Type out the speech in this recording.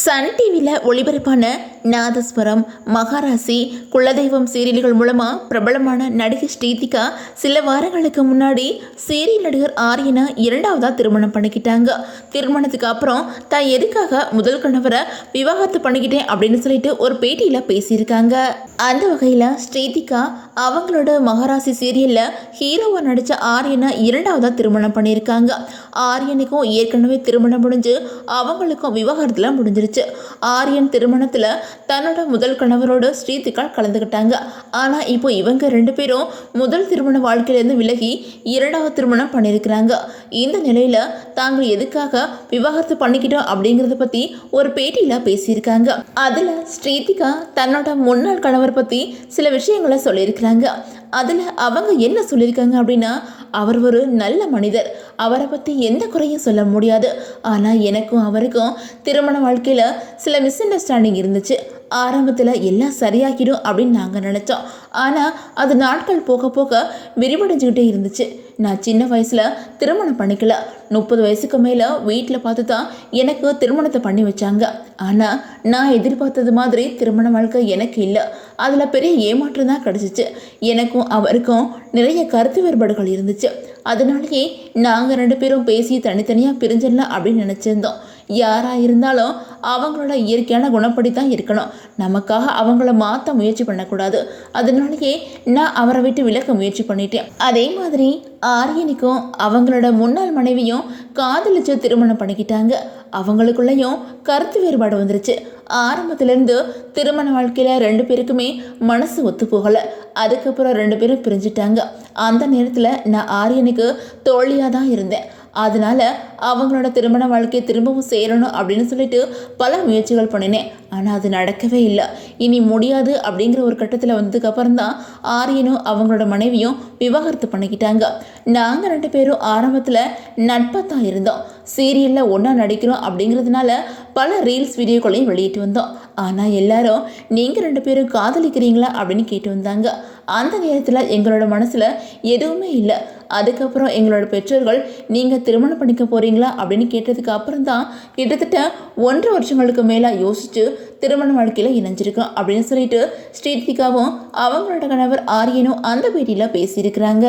Sun டிவியில் ஒளிபரப்பான நாதஸ்வரம், மகாராசி, குலதெய்வம் சீரியல்கள் மூலமாக பிரபலமான நடிகை ஸ்ரீதிகா சில வாரங்களுக்கு முன்னாடி சீரியல் நடிகர் ஆரியனை இரண்டாவதாக திருமணம் பண்ணிக்கிட்டாங்க. திருமணத்துக்கு அப்புறம் தான் எதுக்காக முதல் கணவரை விவாகரத்து பண்ணிக்கிட்டேன் அப்படின்னு சொல்லிட்டு ஒரு பேட்டியில் பேசியிருக்காங்க. அந்த வகையில் ஸ்ரீதிகா அவங்களோட மகாராசி சீரியலில் ஹீரோவாக நடித்த ஆரியனை இரண்டாவதாக திருமணம் பண்ணியிருக்காங்க. ஆரியனுக்கும் ஏற்கனவே திருமணம் முடிஞ்சு அவங்களுக்கும் விவாகரத்தில் முடிஞ்சிருச்சு. ஆரியன் திருமணத்தில் தன்னோட முதல் கணவரோட ஸ்ரீதிகா கலந்துக்கிட்டாங்க. ஆனால் இப்போ இவங்க ரெண்டு பேரும் முதல் திருமண வாழ்க்கையிலேருந்து விலகி இரண்டாவது திருமணம் பண்ணியிருக்கிறாங்க. இந்த நிலையில் தாங்கள் எதுக்காக விவாகரத்து பண்ணிக்கிட்டோம் அப்படிங்கிறத பற்றி ஒரு பேட்டியில் பேசியிருக்காங்க. அதில் ஸ்ரீதிகா தன்னோட முன்னாள் கணவர் பற்றி சில விஷயங்களை சொல்லியிருக்கிறாங்க. அதில் அவங்க என்ன சொல்லியிருக்காங்க அப்படின்னா, அவர் ஒரு நல்ல மனிதர், அவரை பற்றி எந்த குறையும் சொல்ல முடியாது. ஆனால் எனக்கும் அவருக்கும் திருமண வாழ்க்கையில் சில மிஸ் அண்டர்ஸ்டாண்டிங் இருந்துச்சு. ஆரம்பத்தில் எல்லாம் சரியாகிடும் அப்படின்னு நாங்கள் நினச்சோம். ஆனால் அது நாட்கள் போக போக விரிவடைஞ்சிக்கிட்டே இருந்துச்சு. நான் சின்ன வயசில் திருமணம் பண்ணிக்கல. 30 வயசுக்கு மேலே வீட்டில் பார்த்து தான் எனக்கு திருமணத்தை பண்ணி வச்சாங்க. ஆனால் நான் எதிர்பார்த்தது மாதிரி திருமண வாழ்க்கை எனக்கு இல்லை. அதில் பெரிய ஏமாற்றம் தான் கிடச்சிச்சு. எனக்கும் அவருக்கும் நிறைய கருத்து வேறுபாடுகள் இருந்துச்சு. அதனாலேயே நாங்கள் ரெண்டு பேரும் பேசி தனித்தனியாக பிரிஞ்சிடலாம் அப்படின்னு நினச்சிருந்தோம். யாராக இருந்தாலும் அவங்களோட இயற்கையான குணப்படி தான் இருக்கணும். நமக்காக அவங்கள மாற்ற முயற்சி பண்ணக்கூடாது. அதனாலேயே நான் அவரை விட்டு விலக்க முயற்சி பண்ணிட்டேன். அதே மாதிரி ஆரியனுக்கும் அவங்களோட முன்னாள் மனைவியும் காதலிச்சு திருமணம் பண்ணிக்கிட்டாங்க. அவங்களுக்குள்ளேயும் கருத்து வேறுபாடு வந்துருச்சு. ஆரம்பத்திலேருந்து திருமண வாழ்க்கையில் ரெண்டு பேருக்குமே மனசு ஒத்து போகலை. அதுக்கப்புறம் ரெண்டு பேரும் பிரிஞ்சிட்டாங்க. அந்த நேரத்தில் நான் ஆரியனுக்கு தோழியாக தான் இருந்தேன். அதனால அவங்களோட திருமண வாழ்க்கையை திரும்பவும் சேரணும் அப்படின்னு சொல்லிட்டு பல முயற்சிகள் பண்ணினேன். ஆனால் அது நடக்கவே இல்லை. இனி முடியாது அப்படிங்கிற ஒரு கட்டத்தில் வந்ததுக்கப்புறம் தான் ஆரியனும் அவங்களோட மனைவியும் விவாகரத்து பண்ணிக்கிட்டாங்க. நாங்கள் ரெண்டு பேரும் ஆரம்பத்தில் நட்பாக தான் இருந்தோம். சீரியலில் ஒன்றா நடிக்கிறோம் அப்படிங்கிறதுனால பல ரீல்ஸ் வீடியோக்களையும் வெளியிட்டு வந்தோம். ஆனால் எல்லாரும் நீங்கள் ரெண்டு பேரும் காதலிக்கிறீங்களா அப்படின்னு கேட்டு வந்தாங்க. அந்த நேரத்தில் எங்களோட மனசில் எதுவுமே இல்லை. அதுக்கப்புறம் எங்களோட பெற்றோர்கள் நீங்கள் திருமணம் பண்ணிக்க போகிறீங்களா அப்படின்னு கேட்டதுக்கு அப்புறம் தான் கிட்டத்தட்ட 1.5 வருஷங்களுக்கு மேலே யோசித்து திருமண வாழ்க்கையில் இணைஞ்சிருக்கோம் அப்படின்னு சொல்லிட்டு ஸ்ரீதிகாவும் அவங்களோட கணவர் ஆரியனும் அந்த பேட்டியில் பேசியிருக்கிறாங்க.